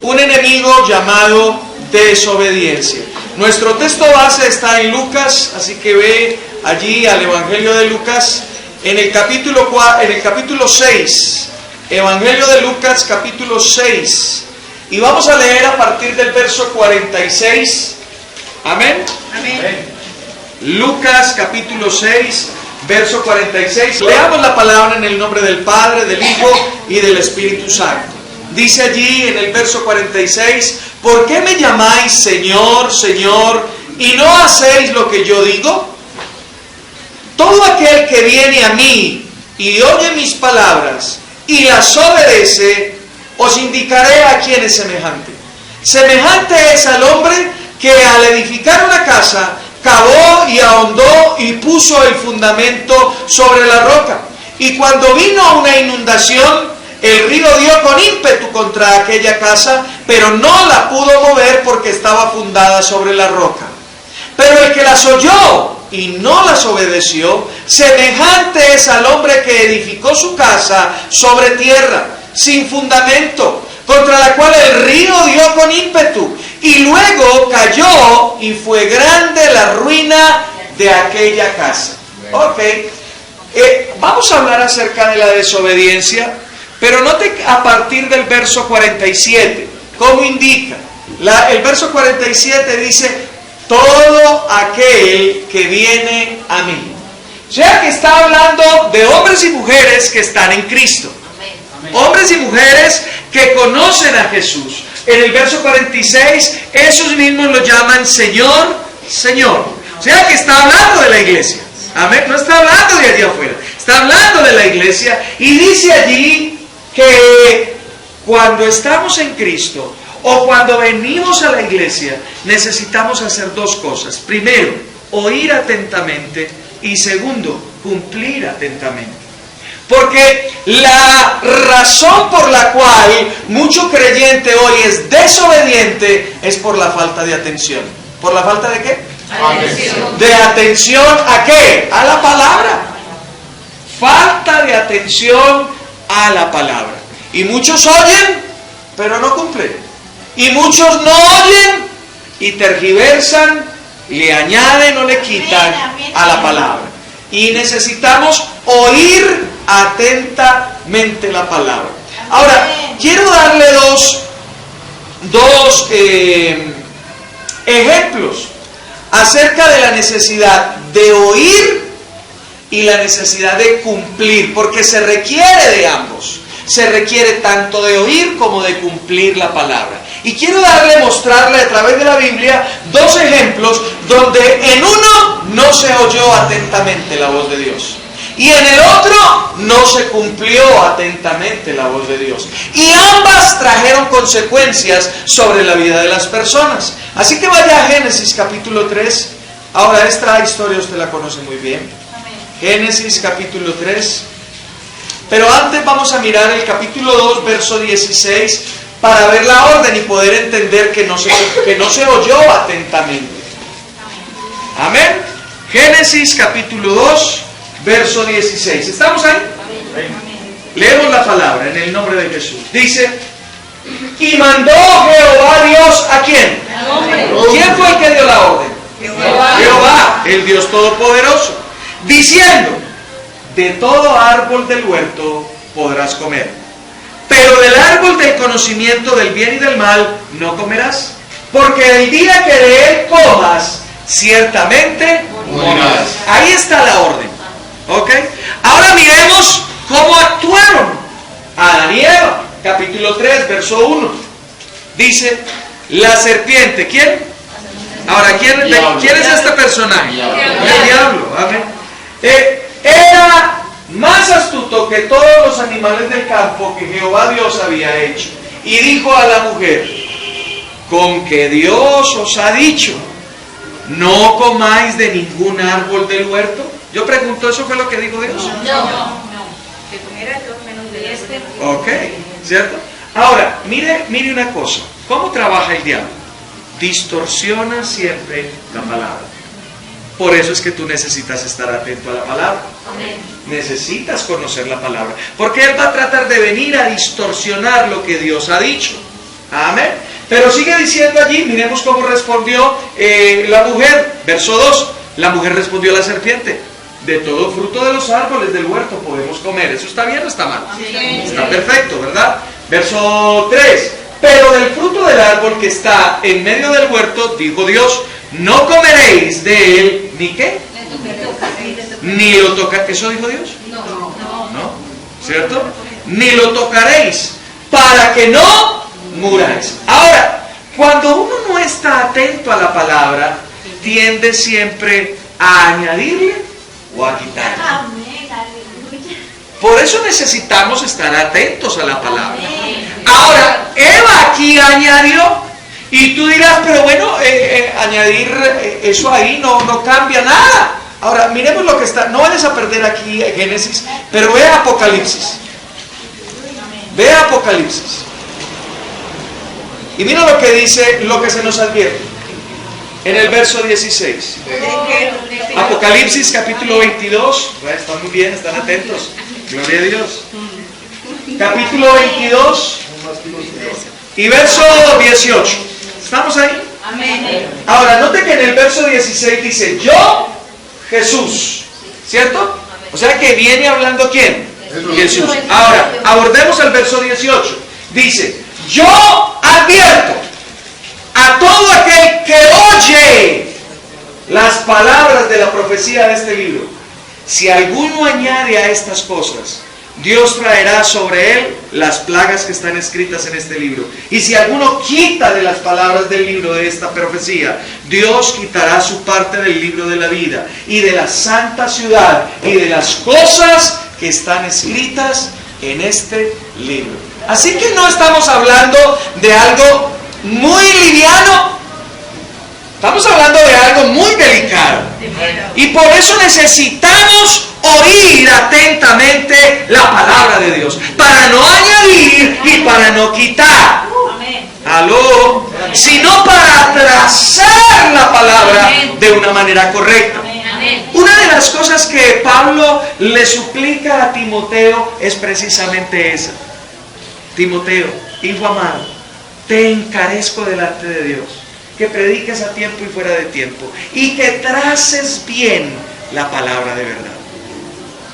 Un enemigo llamado desobediencia. Nuestro texto base está en Lucas, así que ve allí al Evangelio de Lucas en el capítulo 6. Evangelio de Lucas, capítulo 6. Y vamos a leer a partir del verso 46. Amén. Amén. Lucas, capítulo 6, verso 46. Leamos la palabra en el nombre del Padre, del Hijo y del Espíritu Santo. Dice allí en el verso 46: ¿por qué me llamáis Señor, Señor, y no hacéis lo que yo digo? Todo aquel que viene a mí y oye mis palabras y las obedece, os indicaré a quién es semejante. Semejante es al hombre que al edificar una casa, cavó y ahondó y puso el fundamento sobre la roca. Y cuando vino una inundación, el río dio con ímpetu contra aquella casa, pero no la pudo mover porque estaba fundada sobre la roca. Pero el que las oyó y no las obedeció, semejante es al hombre que edificó su casa sobre tierra, sin fundamento, contra la cual el río dio con ímpetu, y luego cayó, y fue grande la ruina de aquella casa. Ok, vamos a hablar acerca de la desobediencia. Pero note a partir del verso 47, ¿cómo indica? El verso 47 dice: todo aquel que viene a mí. O sea que está hablando de hombres y mujeres que están en Cristo. Amén. Hombres y mujeres que conocen a Jesús. En el verso 46, esos mismos lo llaman Señor, Señor. O sea que está hablando de la iglesia. Amén. No está hablando de allá afuera. Está hablando de la iglesia. Y dice allí que cuando estamos en Cristo o cuando venimos a la iglesia, necesitamos hacer dos cosas. Primero, oír atentamente, y segundo, cumplir atentamente. Porque la razón por la cual mucho creyente hoy es desobediente es por la falta de atención. ¿Por la falta de qué? Atención. ¿De atención a qué? A la palabra. Falta de atención a la palabra. Y muchos oyen, pero no cumplen. Y muchos no oyen y tergiversan, le añaden o le quitan a la palabra. Y necesitamos oír atentamente la palabra. Ahora, quiero darle dos ejemplos acerca de la necesidad de oír y la necesidad de cumplir, porque se requiere de ambos. Se requiere tanto de oír como de cumplir la palabra. Y quiero mostrarle a través de la Biblia dos ejemplos donde en uno no se oyó atentamente la voz de Dios y en el otro no se cumplió atentamente la voz de Dios. Y ambas trajeron consecuencias sobre la vida de las personas. Así que vaya a Génesis capítulo 3. Ahora esta historia usted la conoce muy bien. Génesis capítulo 3. Pero antes vamos a mirar el capítulo 2, verso 16, para ver la orden y poder entender que no se oyó atentamente. Amén. Génesis capítulo 2, verso 16. ¿Estamos ahí? Amén. Leemos la palabra en el nombre de Jesús. Dice: y mandó Jehová Dios ¿a quién? ¿Quién fue el que dio la orden? Jehová, el Dios Todopoderoso, diciendo: de todo árbol del huerto podrás comer, pero del árbol del conocimiento del bien y del mal no comerás, porque el día que de él comas, ciertamente morirás. Ahí está la orden. ¿Ok? Ahora miremos cómo actuaron Adán y Eva. Capítulo 3, verso 1. Dice: la serpiente. ¿Quién? Ahora, ¿quién es este personaje? El diablo. Amén. Era más astuto que todos los animales del campo que Jehová Dios había hecho. Y dijo a la mujer: con que Dios os ha dicho, no comáis de ningún árbol del huerto. Yo pregunto, ¿eso fue lo que dijo Dios? No. Que comiera Dios menos de este. Ok, ¿cierto? Ahora, mire una cosa. ¿Cómo trabaja el diablo? Distorsiona siempre la palabra. Por eso es que tú necesitas estar atento a la palabra. Amén. Necesitas conocer la palabra. Porque él va a tratar de venir a distorsionar lo que Dios ha dicho. Amén. Pero sigue diciendo allí, miremos cómo respondió la mujer. Verso 2. La mujer respondió a la serpiente: de todo fruto de los árboles del huerto podemos comer. ¿Eso está bien o está mal? Está perfecto, ¿verdad? Verso 3. Pero del fruto del árbol que está en medio del huerto, dijo Dios, no comeréis de él, ¿ni qué? Ni lo tocaréis. ¿Eso dijo Dios? No. ¿Cierto? Ni lo tocaréis, para que no muráis. Ahora, cuando uno no está atento a la palabra, tiende siempre a añadirle o a quitarle. Por eso necesitamos estar atentos a la palabra. Ahora, Eva aquí añadió, y tú dirás, pero bueno, añadir eso ahí no cambia nada. Ahora, miremos lo que está, no vayas a perder aquí Génesis, pero ve Apocalipsis. Ve Apocalipsis. Y mira lo que dice, lo que se nos advierte. En el verso 16. Apocalipsis capítulo 22. Están muy bien, están atentos. Gloria a Dios. Capítulo 22 y verso 18. ¿Estamos ahí? Amén. Ahora, note que en el verso 16 dice, yo, Jesús. ¿Cierto? O sea que viene hablando ¿quién? Jesús. Ahora, abordemos el verso 18. Dice, yo advierto a todo aquel que oye las palabras de la profecía de este libro. Si alguno añade a estas cosas, Dios traerá sobre él las plagas que están escritas en este libro. Y si alguno quita de las palabras del libro de esta profecía, Dios quitará su parte del libro de la vida y de la santa ciudad y de las cosas que están escritas en este libro. Así que no estamos hablando de algo muy liviano, estamos hablando de algo muy delicado. Y por eso necesitamos oír atentamente la palabra de Dios, para no añadir y para no quitar. Aló, sino para trazar la palabra de una manera correcta. Una de las cosas que Pablo le suplica a Timoteo es precisamente esa. Timoteo, hijo amado, te encarezco delante de Dios, que prediques a tiempo y fuera de tiempo, y que traces bien la palabra de verdad.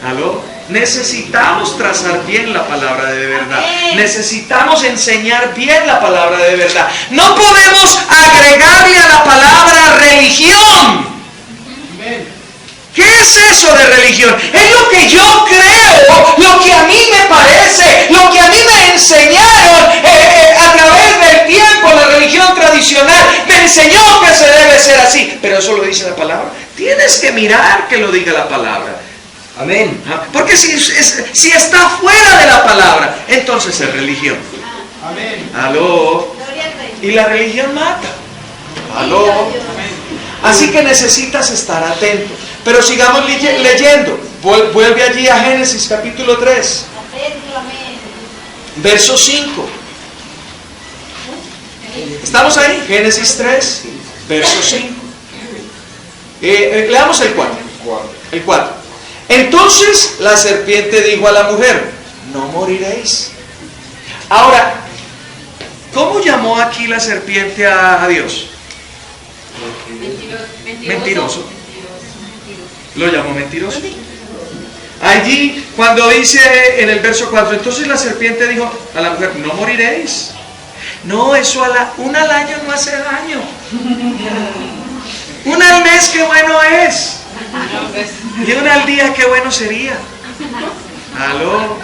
¿Aló? Necesitamos trazar bien la palabra de verdad. Necesitamos enseñar bien la palabra de verdad. No podemos agregarle a la palabra religión. ¿Qué es eso de religión? Es lo que yo creo, lo que a mí me parece, lo que a mí me enseñaron a través del tiempo. La religión tradicional me enseñó que se debe ser así. Pero eso lo dice la palabra. Tienes que mirar que lo diga la palabra. Amén. Porque si está fuera de la palabra, entonces es religión. Amén. Aló. Y la religión mata. Aló. Así que necesitas estar atento. Pero sigamos leyendo. Vuelve allí a Génesis capítulo 3. Verso 5. ¿Estamos ahí? Génesis 3, verso 5. Leamos el 4. El 4. Entonces la serpiente dijo a la mujer, no moriréis. Ahora, ¿cómo llamó aquí la serpiente a Dios? Mentiroso. Lo llamó mentiroso. Allí, cuando dice en el verso 4, entonces la serpiente dijo a la mujer, no moriréis. No, eso una al año no hace daño. Una al mes, qué bueno es. Y una al día, qué bueno sería. Aló.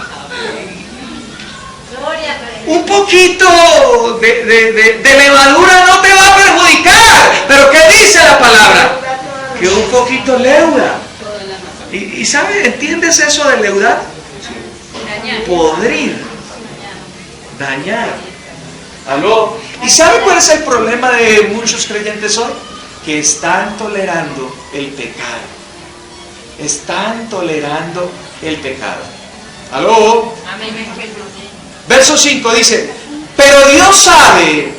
Un poquito de levadura no te va a perjudicar. Pero ¿qué dice la palabra? Que un poquito leuda. ¿Y sabe, entiendes eso de leudar? Podrir. Dañar. ¿Aló? ¿Y sabe cuál es el problema de muchos creyentes hoy? Que están tolerando el pecado. Están tolerando el pecado. ¿Aló? Verso 5 dice, pero Dios sabe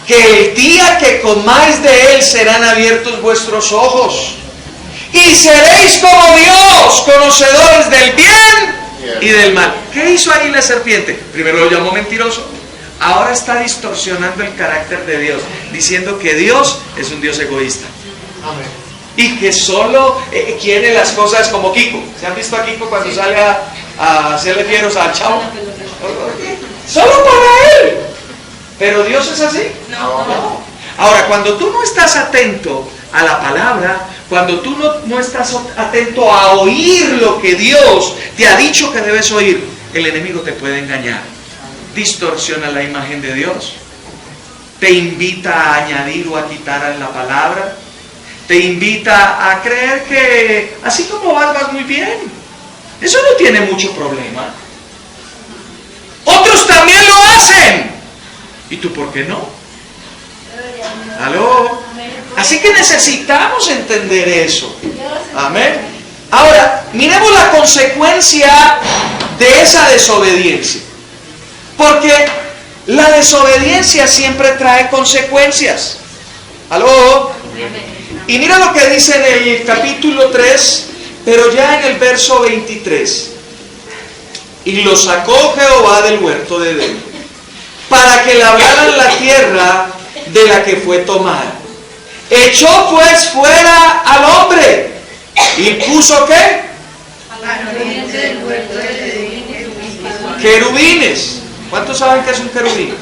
que el día que comáis de él serán abiertos vuestros ojos y seréis como Dios, conocedores del bien y del mal. ¿Qué hizo ahí la serpiente? Primero lo llamó mentiroso, ahora está distorsionando el carácter de Dios, diciendo que Dios es un Dios egoísta. Amén. Y que solo quiere las cosas como Kiko. ¿Se han visto a Kiko cuando sale a hacerle fieros al chavo? Solo para él. Pero Dios es así. No. Ahora, cuando tú no estás atento a la palabra, cuando tú no estás atento a oír lo que Dios te ha dicho que debes oír, el enemigo te puede engañar. Distorsiona la imagen de Dios. Te invita a añadir o a quitar en la palabra. Te invita a creer que así como vas muy bien. Eso no tiene mucho problema. Otros también lo hacen. ¿Y tú por qué no? ¿Aló? Así que necesitamos entender eso. Amén. Ahora, miremos la consecuencia de esa desobediencia. Porque la desobediencia siempre trae consecuencias. ¿Aló? Y mira lo que dice en el capítulo 3, pero ya en el verso 23. Y lo sacó Jehová del huerto de Edén, para que labraran la tierra de la que fue tomada. Echó pues fuera al hombre y puso ¿qué? Al oriente del huerto de Edén, querubines. ¿Cuántos saben qué es un querubín?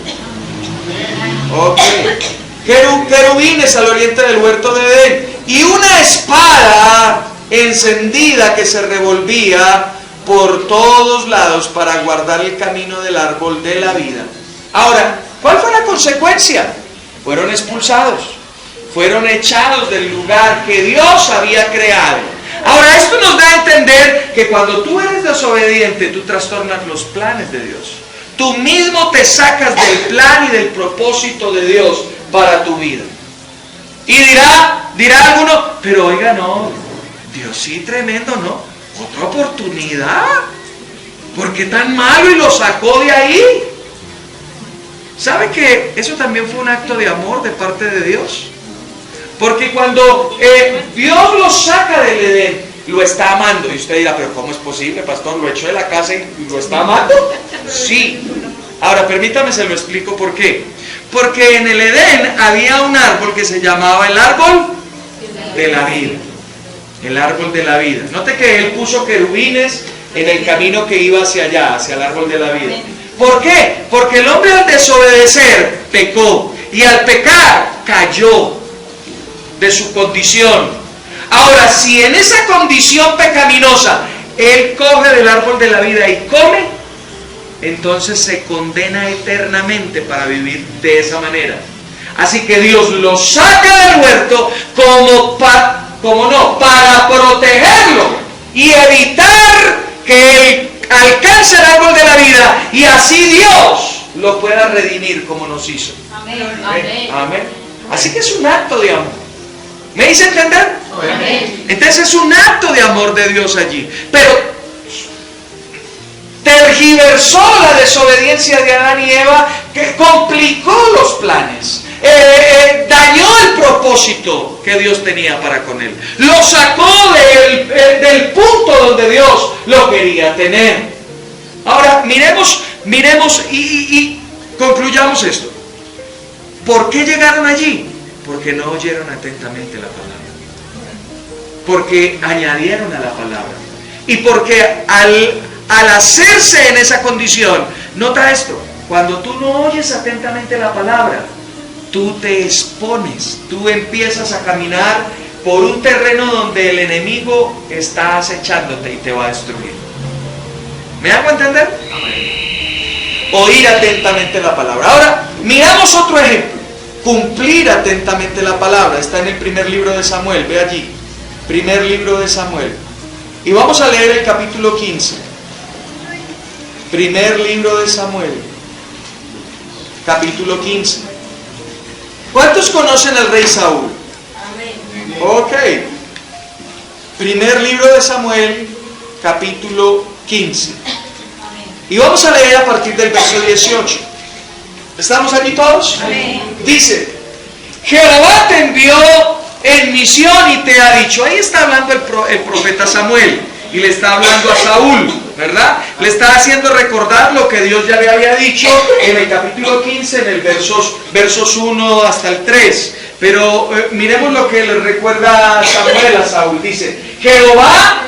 Ok. Querubines al oriente del huerto de Edén y una espada encendida que se revolvía por todos lados para guardar el camino del árbol de la vida. Ahora, ¿cuál fue la consecuencia? Fueron expulsados, fueron echados del lugar que Dios había creado. Ahora, esto nos da a entender que cuando tú eres desobediente, tú trastornas los planes de Dios. Tú mismo te sacas del plan y del propósito de Dios para tu vida. Y dirá alguno, pero oiga, no, Dios sí, tremendo, ¿no? Otra oportunidad. ¿Por qué tan malo y lo sacó de ahí? ¿Sabe que eso también fue un acto de amor de parte de Dios? Porque cuando Dios lo saca del Edén, lo está amando. Y usted dirá, pero ¿cómo es posible, pastor? ¿Lo echó de la casa y lo está amando? Sí. Ahora, permítame, se lo explico por qué. Porque en el Edén había un árbol que se llamaba el árbol de la vida. El árbol de la vida. Note que él puso querubines en el camino que iba hacia allá, hacia el árbol de la vida. ¿Por qué? Porque el hombre al desobedecer pecó. Y al pecar cayó de su condición. Ahora, si en esa condición pecaminosa él coge del árbol de la vida y come, entonces se condena eternamente para vivir de esa manera. Así que Dios lo saca del huerto para protegerlo y evitar que él alcance el árbol de la vida y así Dios lo pueda redimir como nos hizo. Amén. Amén. Así que es un acto de amor. ¿Me hice entender? Amén. Entonces es un acto de amor de Dios allí. Pero tergiversó la desobediencia de Adán y Eva, que complicó los planes, dañó el propósito que Dios tenía para con él, lo sacó del punto donde Dios lo quería tener. Ahora miremos y concluyamos esto. ¿Por qué llegaron allí? Porque no oyeron atentamente la palabra, porque añadieron a la palabra y porque al hacerse en esa condición, nota esto, cuando tú no oyes atentamente la palabra, tú te expones, tú empiezas a caminar por un terreno donde el enemigo está acechándote y te va a destruir. ¿Me hago entender? Oír atentamente la palabra. Ahora, miramos otro ejemplo. Cumplir atentamente la palabra. Está en el primer libro de Samuel, ve allí. Primer libro de Samuel. Y vamos a leer el capítulo 15. Primer libro de Samuel, capítulo 15. ¿Cuántos conocen al rey Saúl? Amén. Ok. Primer libro de Samuel, capítulo 15. Y vamos a leer a partir del verso 18. ¿Estamos allí todos? Amén. Dice, Jehová te envió en misión y te ha dicho. Ahí está hablando el profeta Samuel y le está hablando a Saúl. ¿verdad? Le está haciendo recordar lo que Dios ya le había dicho en el capítulo 15, en el versos 1 hasta el 3. Pero miremos lo que le recuerda Samuel a Saúl. Dice: Jehová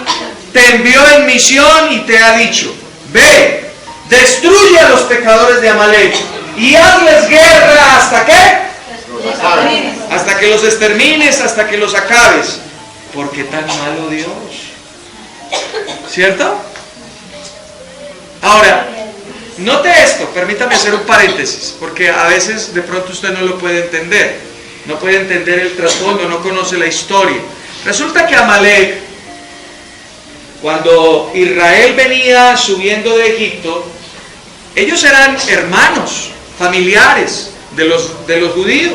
te envió en misión y te ha dicho: ve, destruye a los pecadores de Amalek y hazles guerra. ¿Hasta qué? Hasta que los extermines, hasta que los acabes. ¿Por qué tan malo Dios? ¿Cierto? Ahora, note esto, permítame hacer un paréntesis, porque a veces de pronto usted no lo puede entender. No puede entender el trasfondo, no conoce la historia. Resulta que Amalek, cuando Israel venía subiendo de Egipto, ellos eran hermanos, familiares de los judíos.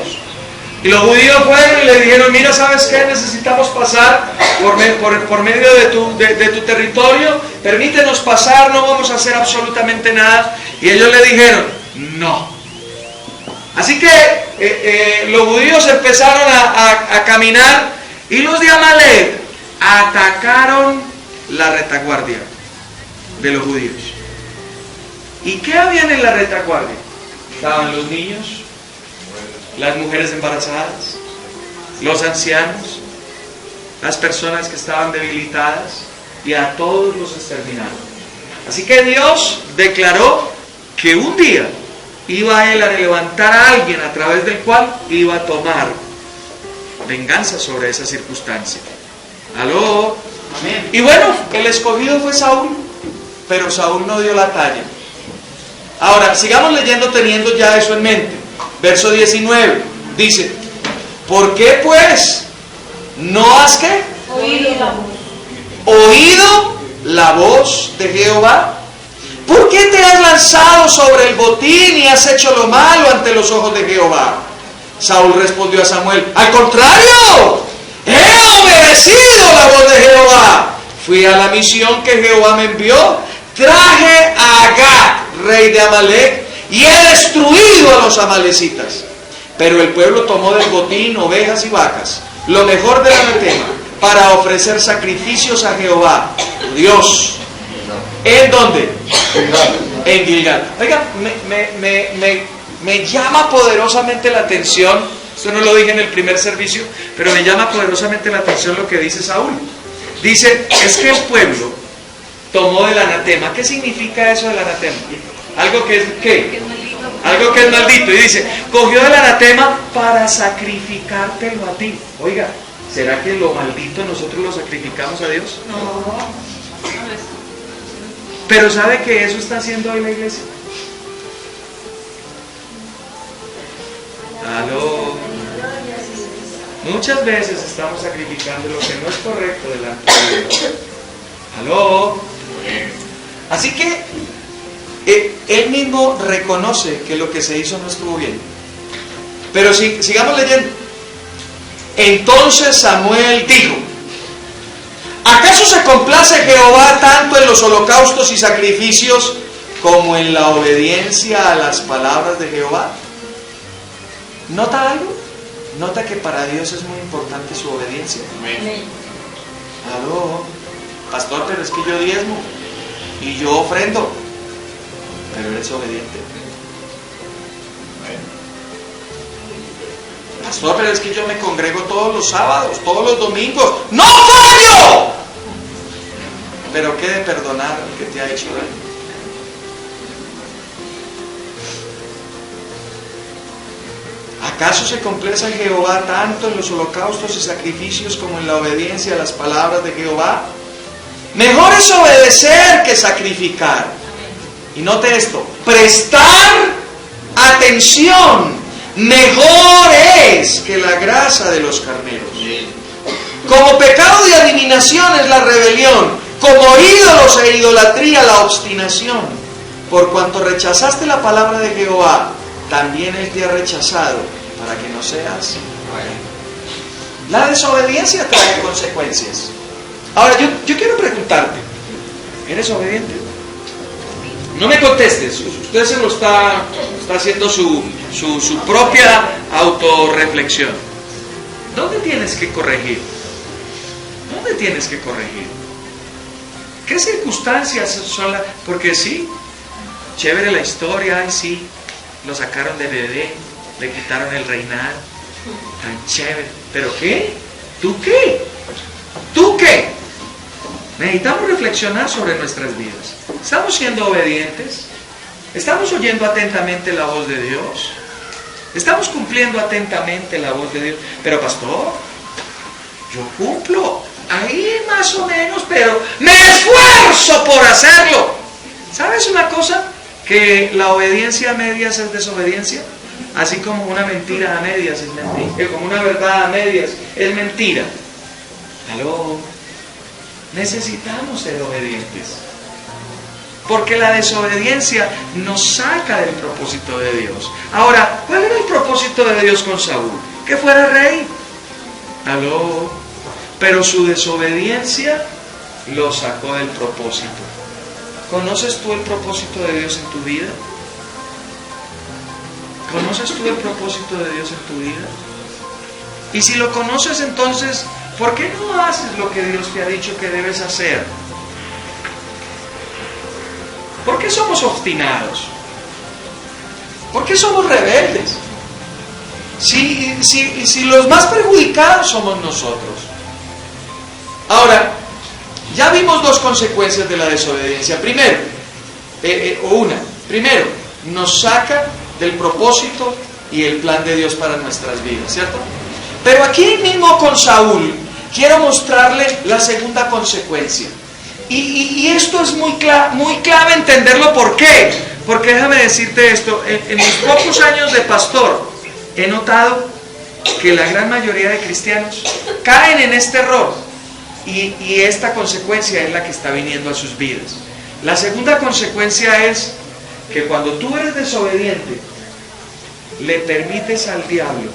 Y los judíos fueron y le dijeron: mira, ¿sabes qué? Necesitamos pasar por medio de tu territorio, permítenos pasar, no vamos a hacer absolutamente nada. Y ellos le dijeron: no. Así que los judíos empezaron a caminar, y los de Amalek atacaron la retaguardia de los judíos. ¿Y qué habían en la retaguardia? Estaban los niños, las mujeres embarazadas, los ancianos, las personas que estaban debilitadas, y a todos los exterminaron. Así que Dios declaró que un día iba Él a levantar a alguien a través del cual iba a tomar venganza sobre esa circunstancia. ¿Aló? Amén. Y bueno, el escogido fue Saúl, pero Saúl no dio la talla. Ahora, sigamos leyendo teniendo ya eso en mente. Verso 19, dice: ¿por qué pues no has ¿qué? Oído la voz de Jehová? ¿Por qué te has lanzado sobre el botín y has hecho lo malo ante los ojos de Jehová? Saúl respondió a Samuel: al contrario, he obedecido la voz de Jehová. Fui a la misión que Jehová me envió, traje a Agag, rey de Amalek, y he destruido a los amalecitas. Pero el pueblo tomó del botín ovejas y vacas, lo mejor del anatema, para ofrecer sacrificios a Jehová, Dios. ¿En dónde? En Gilgal. Oiga, me llama poderosamente la atención, esto no lo dije en el primer servicio, pero me llama poderosamente la atención lo que dice Saúl. Dice: es que el pueblo tomó del anatema. ¿Qué significa eso del anatema? Algo que es ¿qué? Algo que es maldito. Y dice: cogió del anatema para sacrificártelo a ti. Oiga, ¿será que lo maldito nosotros lo sacrificamos a Dios? No. Pero ¿sabe que eso está haciendo hoy la iglesia? ¿Aló? Muchas veces estamos sacrificando lo que no es correcto delante de Dios. ¿Aló? Así que él mismo reconoce que lo que se hizo no estuvo bien. Pero sigamos leyendo. Entonces Samuel dijo: ¿acaso se complace Jehová tanto en los holocaustos y sacrificios como en la obediencia a las palabras de Jehová? ¿Nota algo? ¿Nota que para Dios es muy importante su obediencia? Amén. Aló, pastor, pero es que yo diezmo y yo ofrendo, pero eres obediente. Pastor, pero es que yo me congrego todos los sábados, todos los domingos. ¡No fallo! Pero ¿qué de perdonar al que te ha hecho daño? ¿Acaso se complace Jehová tanto en los holocaustos y sacrificios como en la obediencia a las palabras de Jehová? Mejor es obedecer que sacrificar. Y note esto: prestar atención mejor es que la grasa de los carneros. Como pecado de adivinación es la rebelión, como ídolos e idolatría la obstinación. Por cuanto rechazaste la palabra de Jehová, también Él te ha rechazado, para que no seas. La desobediencia trae consecuencias. Ahora, yo quiero preguntarte: ¿eres obediente? No me contestes, usted se lo está haciendo su propia autorreflexión. ¿Dónde tienes que corregir? ¿Dónde tienes que corregir? ¿Qué circunstancias son las? Porque sí, chévere la historia, ay sí, lo sacaron de bebé, le quitaron el reinado, tan chévere. ¿Pero qué? ¿Tú qué? ¿Tú qué? Necesitamos reflexionar sobre nuestras vidas. ¿Estamos siendo obedientes? ¿Estamos oyendo atentamente la voz de Dios? ¿Estamos cumpliendo atentamente la voz de Dios? Pero pastor, yo cumplo ahí más o menos, pero me esfuerzo por hacerlo. ¿Sabes una cosa? Que la obediencia a medias es desobediencia, así como una mentira a medias es mentira, como una verdad a medias es mentira. ¿Aló? Necesitamos ser obedientes, porque la desobediencia nos saca del propósito de Dios. Ahora, ¿cuál era el propósito de Dios con Saúl? Que fuera rey. ¿Aló? Pero su desobediencia lo sacó del propósito. ¿Conoces tú el propósito de Dios en tu vida? ¿Conoces tú el propósito de Dios en tu vida? Y si lo conoces, entonces, ¿por qué no haces lo que Dios te ha dicho que debes hacer? ¿Por qué somos obstinados? ¿Por qué somos rebeldes? Si los más perjudicados somos nosotros. Ahora, ya vimos dos consecuencias de la desobediencia. Primero, nos saca del propósito y el plan de Dios para nuestras vidas, ¿cierto? Pero aquí mismo con Saúl, quiero mostrarle la segunda consecuencia. Y esto es muy clave entenderlo. ¿Por qué? Porque déjame decirte esto, en mis pocos años de pastor, he notado que la gran mayoría de cristianos caen en este error. Y esta consecuencia es la que está viniendo a sus vidas. La segunda consecuencia es que cuando tú eres desobediente, le permites al diablo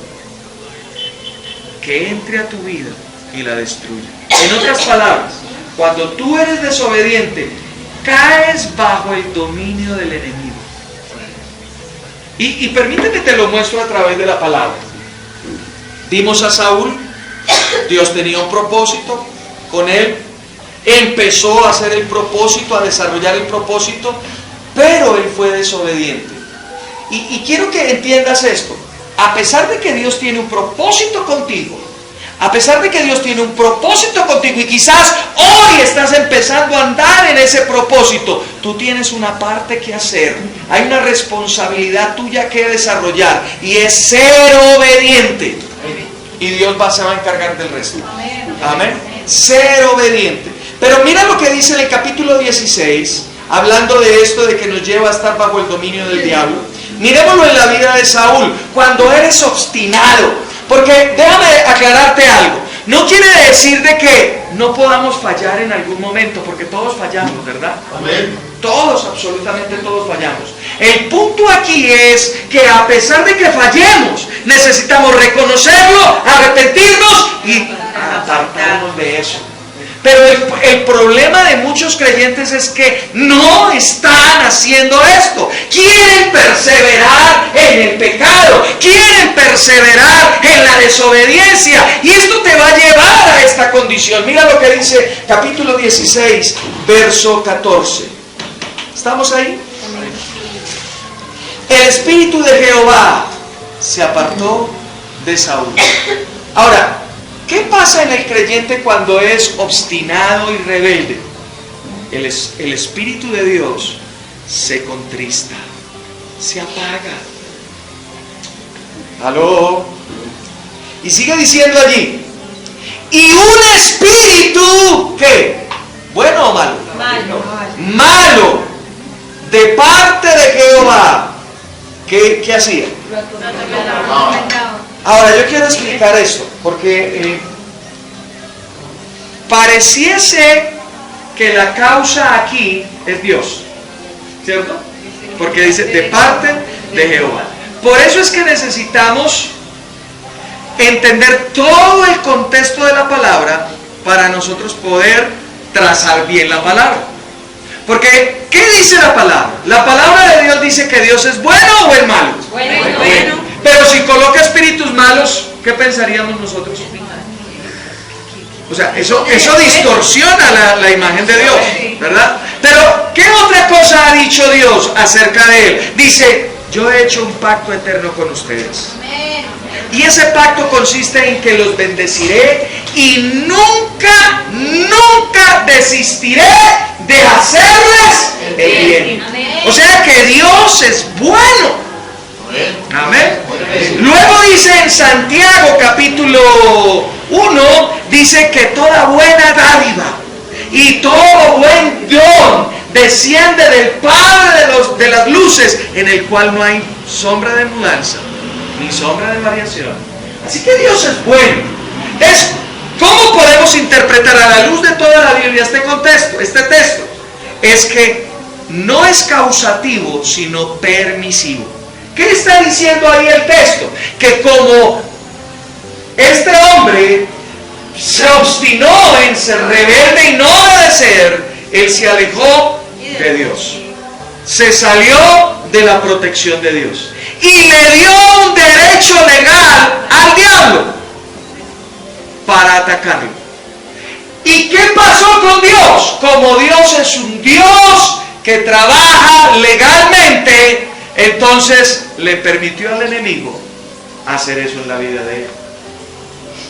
que entre a tu vida y la destruya. En otras palabras, cuando tú eres desobediente, caes bajo el dominio del enemigo. Y permíteme, te lo muestro a través de la palabra. Vimos a Saúl, Dios tenía un propósito con él, empezó a hacer el propósito, a desarrollar el propósito, pero él fue desobediente. Y quiero que entiendas esto. A pesar de que Dios tiene un propósito contigo, a pesar de que Dios tiene un propósito contigo y quizás hoy estás empezando a andar en ese propósito, tú tienes una parte que hacer. Hay una responsabilidad tuya que desarrollar y es ser obediente. Y Dios se va a encargar del resto. Amén. Ser obediente. Pero mira lo que dice en el capítulo 16, hablando de esto, de que nos lleva a estar bajo el dominio del diablo. Miremoslo en la vida de Saúl, cuando eres obstinado. Porque déjame aclararte algo. No quiere decir de que no podamos fallar en algún momento, porque todos fallamos, ¿verdad? Amén. Todos, absolutamente todos fallamos. El punto aquí es que a pesar de que fallemos, necesitamos reconocerlo, arrepentirnos y apartarnos de eso. Pero el problema de muchos creyentes es que no están haciendo esto. Quieren perseverar en el pecado, quieren perseverar en la desobediencia, y esto te va a llevar a esta condición. Mira lo que dice capítulo 16, verso 14. ¿Estamos ahí? El espíritu de Jehová se apartó de Saúl. Ahora, ¿qué pasa en el creyente cuando es obstinado y rebelde? El Espíritu de Dios se contrista, se apaga. ¿Aló? Y sigue diciendo allí, y un espíritu, ¿qué? ¿Bueno o malo? Malo. Malo, de parte de Jehová. ¿Qué hacía? Ahora yo quiero explicar esto, porque pareciese que la causa aquí es Dios, ¿cierto? Porque dice de parte de Jehová. Por eso es que necesitamos entender todo el contexto de la palabra para nosotros poder trazar bien la palabra. Porque, ¿qué dice la palabra? La palabra de Dios dice que Dios es bueno o es malo. Bueno. Pero si coloca espíritus malos, ¿qué pensaríamos nosotros? O sea, eso distorsiona la imagen de Dios, ¿verdad? Pero, ¿qué otra cosa ha dicho Dios acerca de Él? Dice, yo he hecho un pacto eterno con ustedes. Y ese pacto consiste en que los bendeciré y nunca, nunca desistiré de hacerles el bien. O sea que Dios es bueno. Amén. Luego dice en Santiago capítulo 1, dice que toda buena dádiva y todo buen don desciende del Padre de las luces, en el cual no hay sombra de mudanza ni sombra de variación. Así que Dios es bueno. ¿Cómo podemos interpretar a la luz de toda la Biblia este texto? Es que no es causativo, sino permisivo. ¿Qué está diciendo ahí el texto? Que como este hombre se obstinó en ser rebelde y no obedecer, él se alejó de Dios. Se salió de la protección de Dios. Y le dio un derecho legal al diablo para atacarlo. ¿Y qué pasó con Dios? Como Dios es un Dios que trabaja legalmente, entonces le permitió al enemigo hacer eso en la vida de él.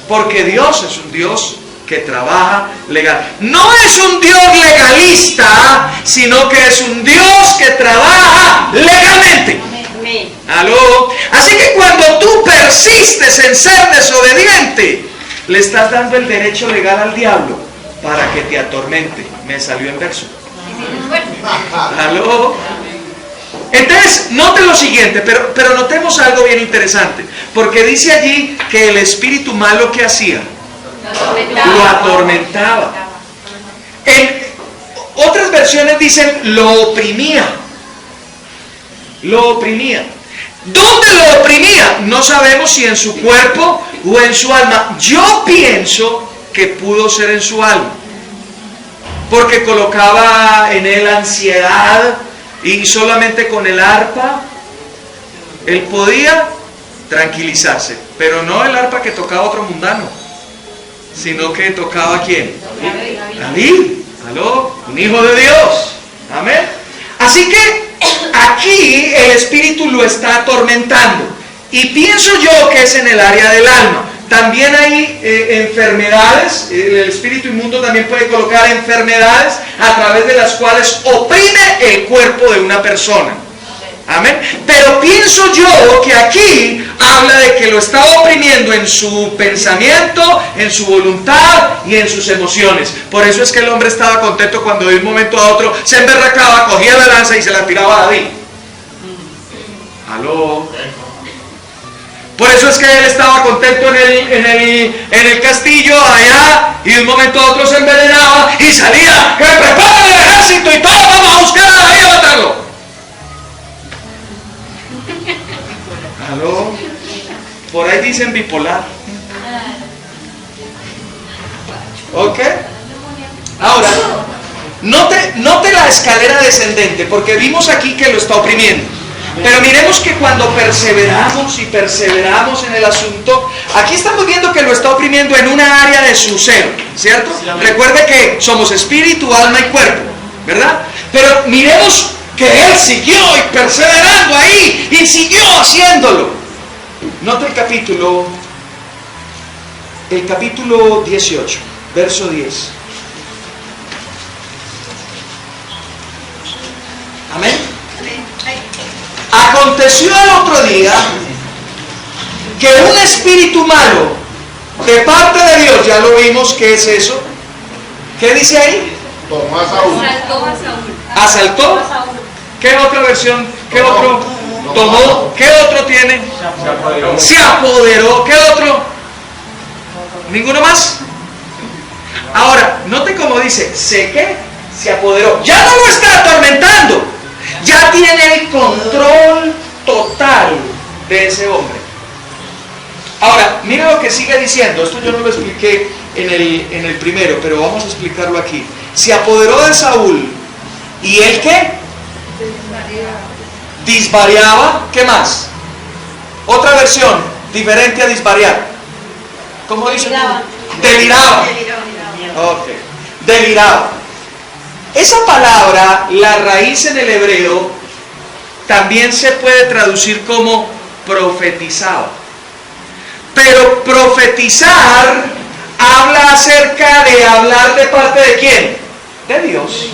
Porque Dios es un Dios que trabaja legal. No es un Dios legalista, sino que es un Dios que trabaja legalmente. ¿Aló? Así que cuando tú persistes en ser desobediente, le estás dando el derecho legal al diablo para que te atormente. Me salió en verso. ¿Aló? Entonces, note lo siguiente, pero notemos algo bien interesante, porque dice allí que el espíritu malo que hacía, lo atormentaba. En otras versiones dicen lo oprimía. Lo oprimía. ¿Dónde lo oprimía? No sabemos si en su cuerpo o en su alma. Yo pienso que pudo ser en su alma, porque colocaba en él ansiedad. Y solamente con el arpa él podía tranquilizarse, pero no el arpa que tocaba otro mundano, sino que tocaba ¿a quién? David, ¿aló? Un hijo de Dios, amén. Así que aquí el espíritu lo está atormentando, y pienso yo que es en el área del alma. También hay enfermedades, el espíritu inmundo también puede colocar enfermedades a través de las cuales oprime el cuerpo de una persona. Amén. Pero pienso yo que aquí habla de que lo está oprimiendo en su pensamiento, en su voluntad y en sus emociones. Por eso es que el hombre estaba contento cuando de un momento a otro se emberracaba, cogía la lanza y se la tiraba a David. ¿Aló? Por eso es que él estaba contento en el castillo allá, y de un momento a otro se envenenaba y salía, que prepara el ejército y todos vamos a buscar a David a matarlo. ¿Aló? Por ahí dicen bipolar. ¿Ok? Ahora, note la escalera descendente, porque vimos aquí que lo está oprimiendo. Pero miremos que cuando perseveramos y perseveramos en el asunto, aquí estamos viendo que lo está oprimiendo en una área de su ser, ¿cierto? Recuerde que somos espíritu, alma y cuerpo, ¿verdad? Pero miremos que él siguió y perseverando ahí y siguió haciéndolo. Nota el capítulo 18, verso 10. Amén. Aconteció el otro día que un espíritu malo de parte de Dios, ya lo vimos, ¿qué es eso? ¿Qué dice ahí? Tomó a Saúl. ¿Asaltó? ¿Qué otra versión? ¿Qué otro? Tomó. ¿Qué otro tiene? Se apoderó. ¿Qué otro? ¿Ninguno más? Ahora, note cómo dice, se apoderó. Ya no lo está atormentando. Ya tiene el control total de ese hombre. Ahora, mira lo que sigue diciendo. Esto yo no lo expliqué en el primero, pero vamos a explicarlo aquí. Se apoderó de Saúl. ¿Y él qué? Disvariaba. ¿Qué más? Otra versión diferente a disvariar. ¿Cómo dice? Deliraba. Ok. Delirado. Esa palabra, la raíz en el hebreo, también se puede traducir como profetizado. Pero profetizar habla acerca de hablar de parte de quién? De Dios.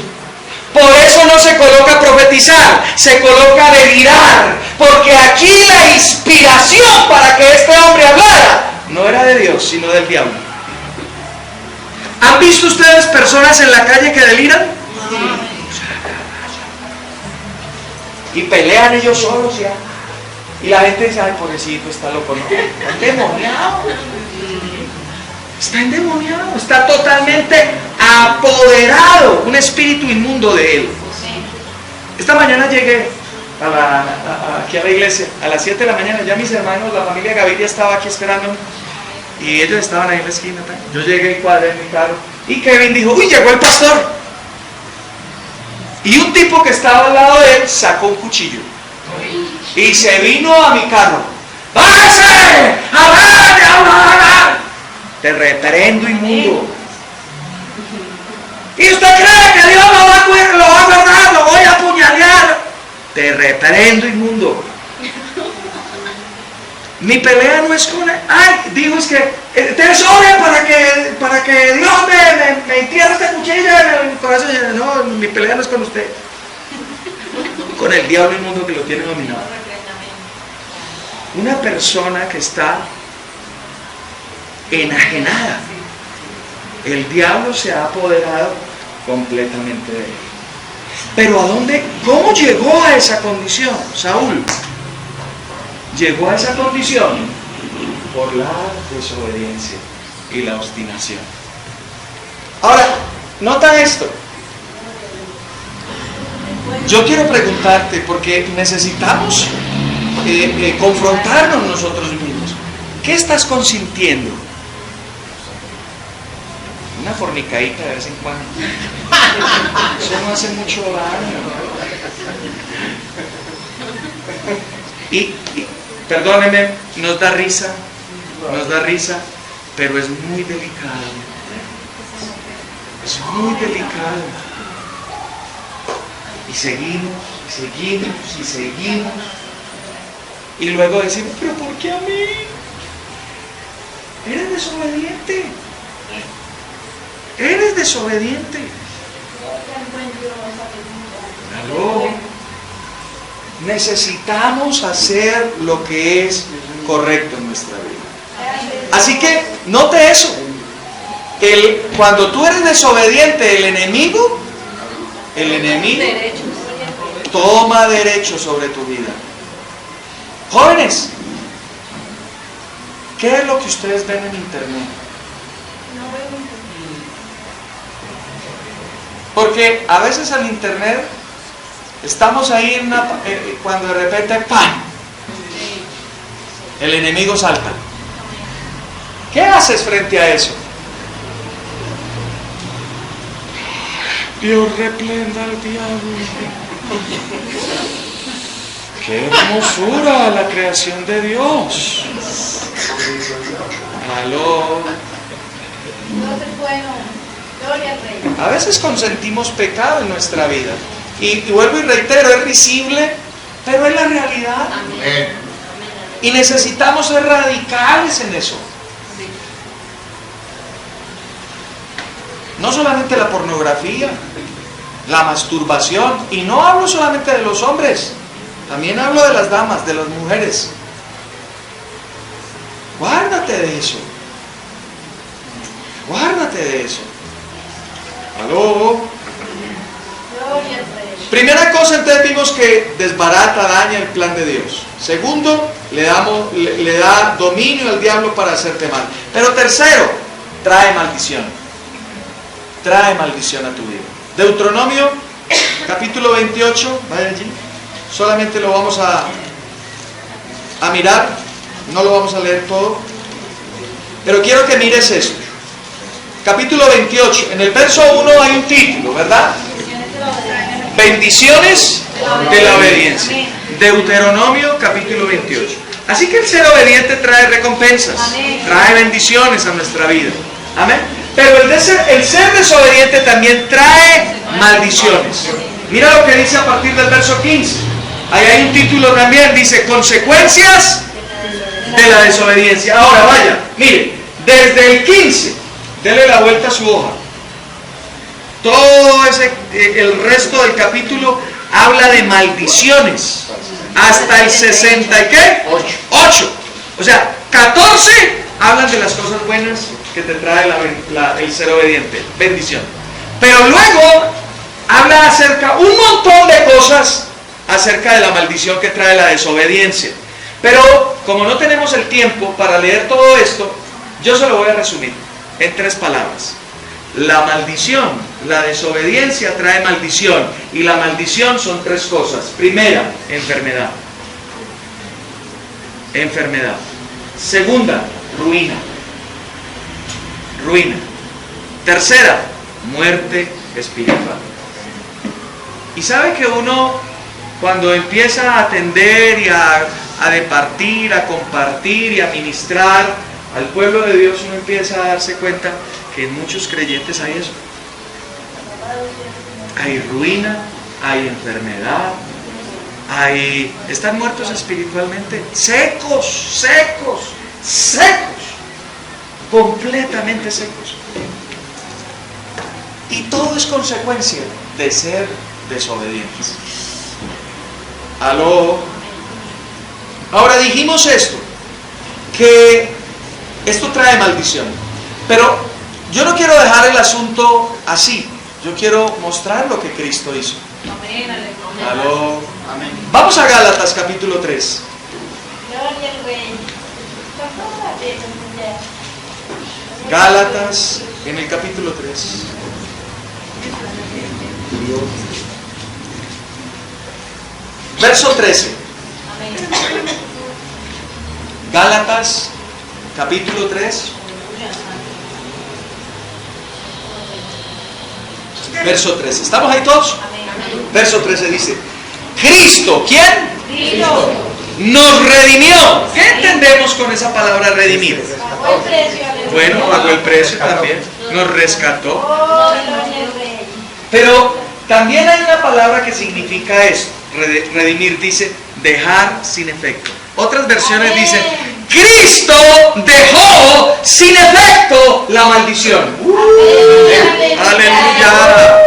Por eso no se coloca profetizar, se coloca delirar. Porque aquí la inspiración para que este hombre hablara no era de Dios, sino del diablo. ¿Han visto ustedes personas en la calle que deliran? Y pelean ellos solos ya. Y la gente dice, ay, pobrecito, está loco, no. Está endemoniado. Está endemoniado, está totalmente apoderado, un espíritu inmundo de él. Esta mañana llegué aquí a la iglesia, a las 7 de la mañana, ya mis hermanos, la familia Gaviria estaba aquí esperándome, y ellos estaban ahí en la esquina. Yo llegué y cuadré en mi carro, y Kevin dijo, uy, llegó el pastor. Y un tipo que estaba al lado de él sacó un cuchillo, y se vino a mi carro. ¡Bájese! ¡Hablar! Te reprendo, inmundo. ¿Y usted cree que Dios lo va a guardar? Lo voy a apuñalear. Te reprendo, inmundo. Mi pelea no es con él. Ay, digo, es que te sobre para que Dios me entierre este cuchillo en el corazón. No, mi pelea no es con usted. Con el diablo inmundo que lo tiene dominado. Una persona que está enajenada. El diablo se ha apoderado completamente de él. Pero ¿a dónde? ¿Cómo llegó a esa condición? Saúl llegó a esa condición por la desobediencia y la obstinación. Ahora, nota esto. Yo quiero preguntarte, porque necesitamos confrontarnos nosotros mismos. ¿Qué estás consintiendo? Una fornicadita de vez en cuando. Eso no hace mucho daño. Y perdónenme, nos da risa, pero es muy delicado. Es muy delicado. Y seguimos. Y luego decimos, pero ¿por qué a mí? Eres desobediente. Eres desobediente. ¿Aló? Necesitamos hacer lo que es correcto en nuestra vida. Así que note eso. Cuando tú eres desobediente, el enemigo toma derecho sobre tu vida. Jóvenes, ¿qué es lo que ustedes ven en internet? Porque a veces en internet estamos ahí cuando de repente ¡pam! El enemigo salta. ¿Qué haces frente a eso? Dios reprenda al diablo. ¡Qué hermosura la creación de Dios! ¡Aló! A veces consentimos pecado en nuestra vida. Y vuelvo y reitero, es risible, pero es la realidad. Amén. Y necesitamos ser radicales en eso. No solamente la pornografía, la masturbación. Y no hablo solamente de los hombres, también hablo de las damas, de las mujeres. Guárdate de eso. Guárdate de eso. ¿Aló? Primera cosa, entonces vimos que desbarata, daña el plan de Dios. Segundo, le da dominio al diablo para hacerte mal. Pero tercero, trae maldición. Trae maldición a tu vida. Deuteronomio, capítulo 28, vaya allí. Solamente lo vamos a mirar, no lo vamos a leer todo. Pero quiero que mires esto. Capítulo 28, en el verso 1 hay un título, ¿verdad? Bendiciones de la obediencia. Deuteronomio capítulo 28. Así que el ser obediente trae recompensas, trae bendiciones a nuestra vida. Amén. Pero el ser desobediente también trae maldiciones. Mira lo que dice a partir del verso 15. Ahí hay un título también, dice consecuencias de la desobediencia. Ahora vaya, mire, desde el 15, dele la vuelta a su hoja. Todo el resto del capítulo habla de maldiciones. Hasta el 60 y ¿qué? 8. O sea, 14 hablan de las cosas buenas que te trae el ser obediente, bendición. Pero luego habla acerca, un montón de cosas acerca de la maldición que trae la desobediencia. Pero como no tenemos el tiempo para leer todo esto, yo se lo voy a resumir en 3 palabras. La maldición, la desobediencia trae maldición, y la maldición son 3 cosas. Primera, enfermedad. Enfermedad. Segunda, ruina. Ruina. Tercera, muerte espiritual. Y sabe que uno, cuando empieza a atender y a departir, a compartir y a ministrar al pueblo de Dios, uno empieza a darse cuenta que en muchos creyentes hay eso. Hay ruina, hay enfermedad, están muertos espiritualmente, secos, completamente secos. Y todo es consecuencia de ser desobedientes. ¿Aló? Ahora dijimos esto, que esto trae maldición, pero yo no quiero dejar el asunto así. Yo quiero mostrar lo que Cristo hizo. ¿Aló? Amén. Vamos a Gálatas capítulo 3. Gálatas en el capítulo 3. Verso 13. Gálatas capítulo 3. Verso 13. ¿Estamos ahí todos? Verso 13 dice: Cristo, ¿quién? Cristo. Nos redimió. ¿Qué entendemos con esa palabra redimir? Pagó el precio. Bueno, pagó el precio también. Nos rescató. Pero también hay una palabra que significa esto. Redimir dice dejar sin efecto. Otras versiones dicen: Cristo dejó sin efecto la maldición. Aleluya.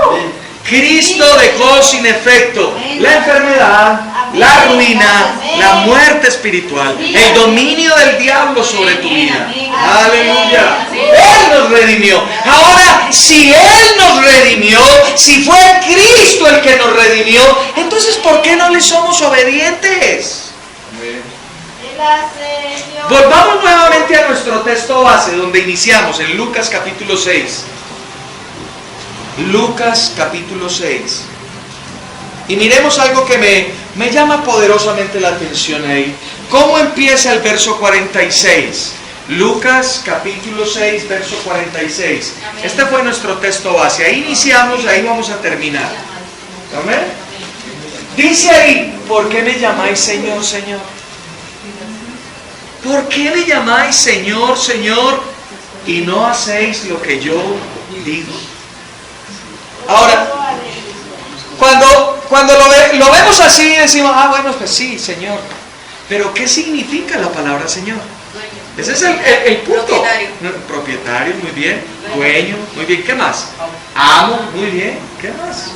Cristo dejó sin efecto la enfermedad, la ruina, la muerte espiritual, el dominio del diablo sobre tu vida. Aleluya. Él nos redimió. Ahora, si Él nos redimió, si fue Cristo el que nos redimió, entonces ¿por qué no le somos obedientes? Volvamos nuevamente a nuestro texto base, donde iniciamos, en Lucas capítulo 6. Lucas capítulo 6. Y miremos algo que me llama poderosamente la atención ahí. ¿Cómo empieza el verso 46? Lucas capítulo 6, verso 46. Este fue nuestro texto base. Ahí iniciamos, ahí vamos a terminar. ¿Amén? Dice ahí: ¿por qué me llamáis Señor, Señor? ¿Por qué me llamáis Señor, Señor, y no hacéis lo que yo digo? Ahora, cuando lo vemos así, decimos: ah, bueno, pues sí, Señor. Pero ¿qué significa la palabra Señor? Ese es el punto. Propietario, muy bien. Dueño, muy bien. ¿Qué más? Amo, muy bien. ¿Qué más?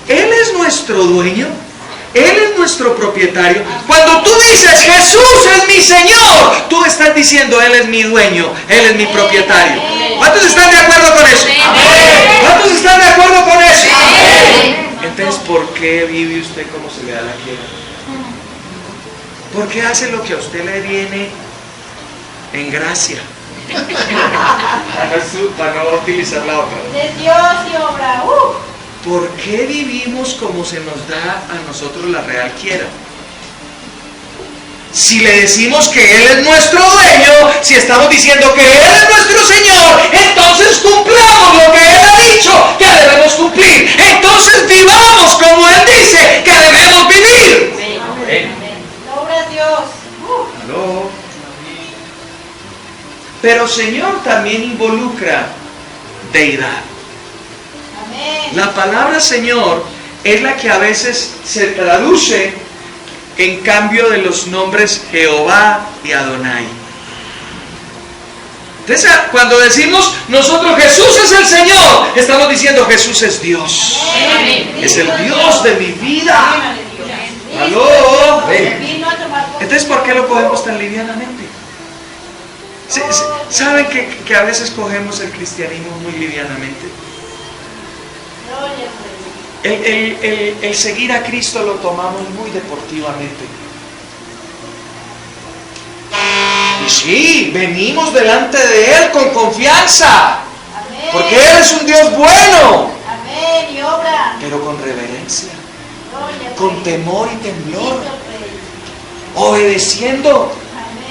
Él es nuestro dueño. Él es nuestro propietario. Cuando tú dices Jesús es mi Señor, tú estás diciendo Él es mi dueño, Él es mi propietario. ¿Cuántos están de acuerdo con eso? ¿Cuántos están de acuerdo con eso? Entonces, ¿por qué vive usted como se le da la quiera? ¿Por qué hace lo que a usted le viene en gracia? Para no utilizar la otra. De Dios y obra. ¿Por qué vivimos como se nos da a nosotros la real quiera? Si le decimos que Él es nuestro dueño, si estamos diciendo que Él es nuestro Señor, entonces cumplamos lo que Él ha dicho que debemos cumplir. Entonces vivamos como Él dice que debemos vivir. Amén. Obra Dios. No. Pero Señor también involucra deidad. La palabra Señor es la que a veces se traduce en cambio de los nombres Jehová y Adonai. Entonces, cuando decimos nosotros Jesús es el Señor, estamos diciendo Jesús es Dios. Es el Dios de mi vida. ¿Aló? Entonces, ¿por qué lo cogemos tan livianamente? ¿Saben que a veces cogemos el cristianismo muy livianamente? El seguir a Cristo lo tomamos muy deportivamente. Y sí, venimos delante de Él con confianza. Porque Él es un Dios bueno. Pero con reverencia, con temor y temblor, obedeciendo,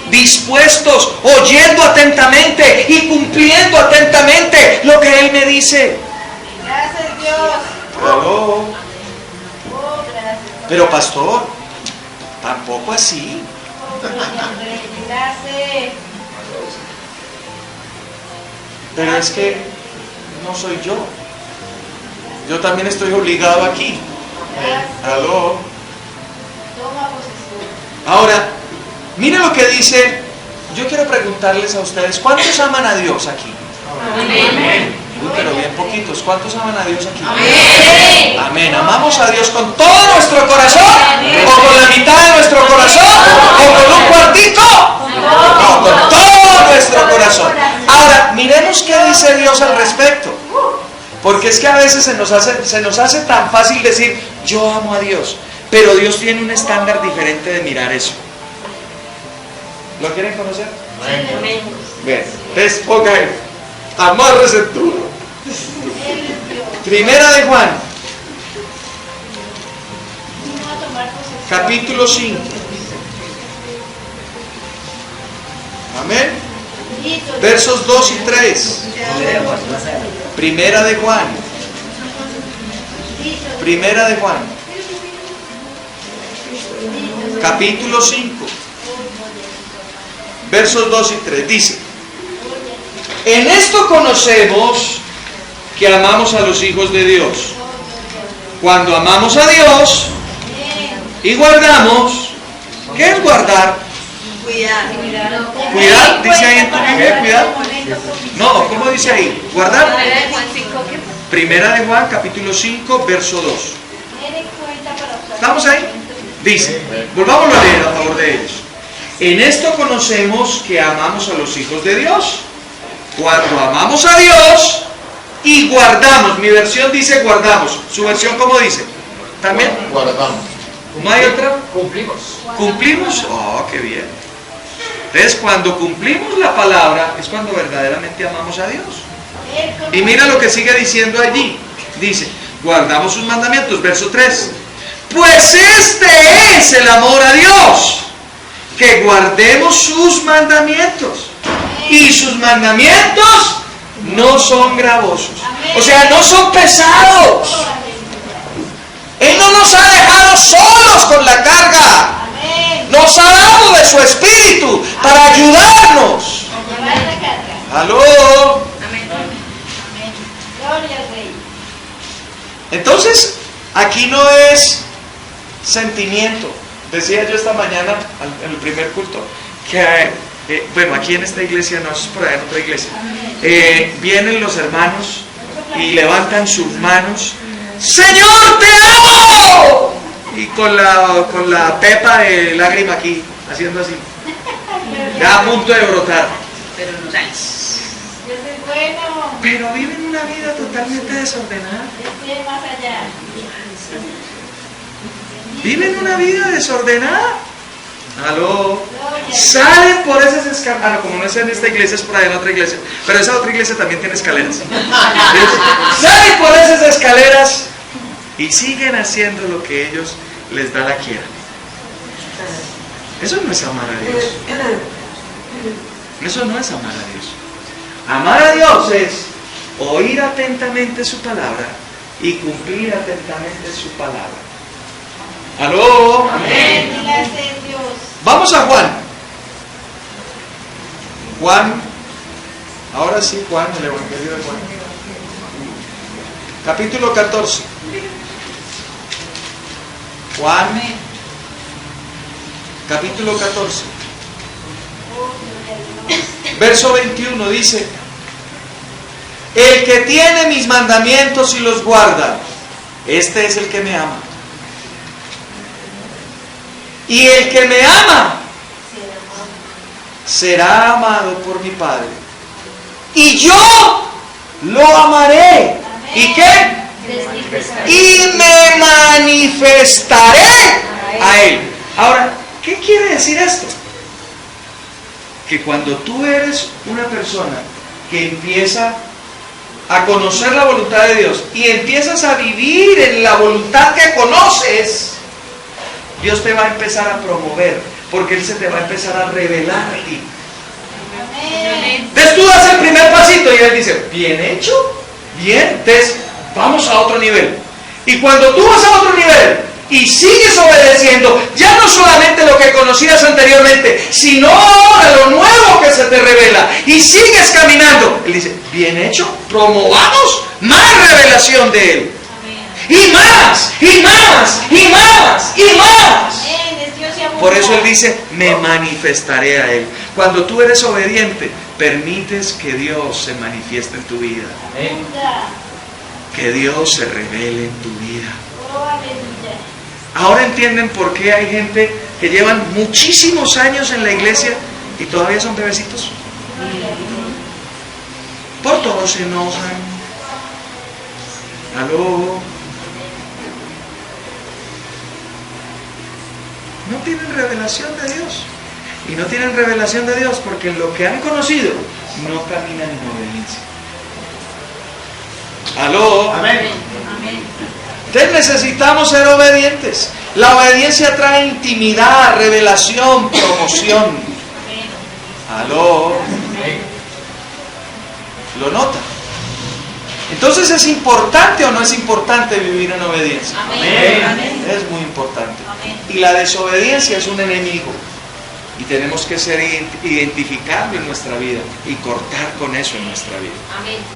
dispuestos, oyendo atentamente y cumpliendo atentamente lo que Él me dice. Gracias, Dios. Aló. Pero pastor, tampoco así. Pero es que no soy yo. Yo también estoy obligado aquí. Aló. Ahora, mire lo que dice. Yo quiero preguntarles a ustedes, ¿cuántos aman a Dios aquí? Amén. Pero bien poquitos. ¿Cuántos aman a Dios aquí? Amén. Amén. ¿Amamos a Dios con todo nuestro corazón? ¿O con la mitad de nuestro corazón? ¿O con un cuartito? No, con todo nuestro corazón. Ahora, miremos qué dice Dios al respecto. Porque es que a veces se nos hace tan fácil decir, yo amo a Dios. Pero Dios tiene un estándar diferente de mirar eso. ¿Lo quieren conocer? Bien, entonces pongan, amárrese duro. Primera de Juan, capítulo 5. Amén. Versos 2 y 3. Primera de Juan. Primera de Juan. Capítulo 5. Versos 2 y 3. Dice: en esto conocemos que amamos a los hijos de Dios, cuando amamos a Dios y guardamos. ¿Qué es guardar? Cuidar, dice ahí en tu Biblia, cuidar. No, ¿cómo dice ahí? Guardar. Primera de Juan, capítulo 5, verso 2. ¿Estamos ahí? Dice, volvámoslo a leer a favor de ellos. En esto conocemos que amamos a los hijos de Dios, cuando amamos a Dios y guardamos. Mi versión dice guardamos. ¿Su versión cómo dice? ¿También? Guardamos. ¿No hay otra? Cumplimos. ¿Cumplimos? Oh, qué bien. Entonces, cuando cumplimos la palabra es cuando verdaderamente amamos a Dios. Y mira lo que sigue diciendo allí. Dice, guardamos sus mandamientos. Verso 3. Pues este es el amor a Dios, que guardemos sus mandamientos. Y sus mandamientos no son gravosos. O sea, no son pesados. Él no nos ha dejado solos con la carga. Nos ha dado de su espíritu para ayudarnos. ¿Aló? Entonces, aquí no es sentimiento. Decía yo esta mañana en el primer culto que, bueno, aquí en esta iglesia, no es por ahí en otra iglesia, vienen los hermanos y levantan sus manos. ¡Señor, te amo! Y con la pepa de lágrima aquí, haciendo así, ya a punto de brotar. Pero no sale. Pero viven una vida totalmente desordenada. Viven una vida desordenada. ¿Aló? Salen por esas escaleras. Ah, no, como no es en esta iglesia, es por ahí en otra iglesia. Pero esa otra iglesia también tiene escaleras. Salen por esas escaleras y siguen haciendo lo que ellos les da la quiera. Eso no es amar a Dios. Eso no es amar a Dios. Amar a Dios es oír atentamente su palabra y cumplir atentamente su palabra. ¿Aló? Amén. Vamos a Juan. Juan, ahora sí, Juan, el Evangelio de Juan. capítulo 14. Juan, capítulo 14. Verso 21 dice: el que tiene mis mandamientos y los guarda, este es el que me ama. Y el que me ama será amado por mi Padre. Y yo lo amaré. ¿Y qué? Y me manifestaré a él. Ahora, ¿qué quiere decir esto? Que cuando tú eres una persona que empieza a conocer la voluntad de Dios y empiezas a vivir en la voluntad que conoces, Dios te va a empezar a promover, porque Él se te va a empezar a revelar a ti. Entonces tú das el primer pasito y Él dice, bien hecho, bien, entonces vamos a otro nivel. Y cuando tú vas a otro nivel y sigues obedeciendo, ya no solamente lo que conocías anteriormente, sino ahora lo nuevo que se te revela, y sigues caminando, Él dice, bien hecho, promovamos más revelación de Él. Y más, y más, y más, y más. Por eso Él dice, me manifestaré a Él. Cuando tú eres obediente, permites que Dios se manifieste en tu vida. Que Dios se revele en tu vida. Ahora entienden por qué hay gente que llevan muchísimos años en la iglesia y todavía son bebecitos. Por todo se enojan. ¿Aló? No tienen revelación de Dios. Y no tienen revelación de Dios porque en lo que han conocido no caminan en obediencia. ¿Aló? Amén. Entonces necesitamos ser obedientes. La obediencia trae intimidad, revelación, promoción. ¿Aló? ¿Lo nota? Entonces, ¿es importante o no es importante vivir en obediencia? Amén. Es muy importante. Y la desobediencia es un enemigo. Y tenemos que ser identificarlo en nuestra vida y cortar con eso en nuestra vida. Amén.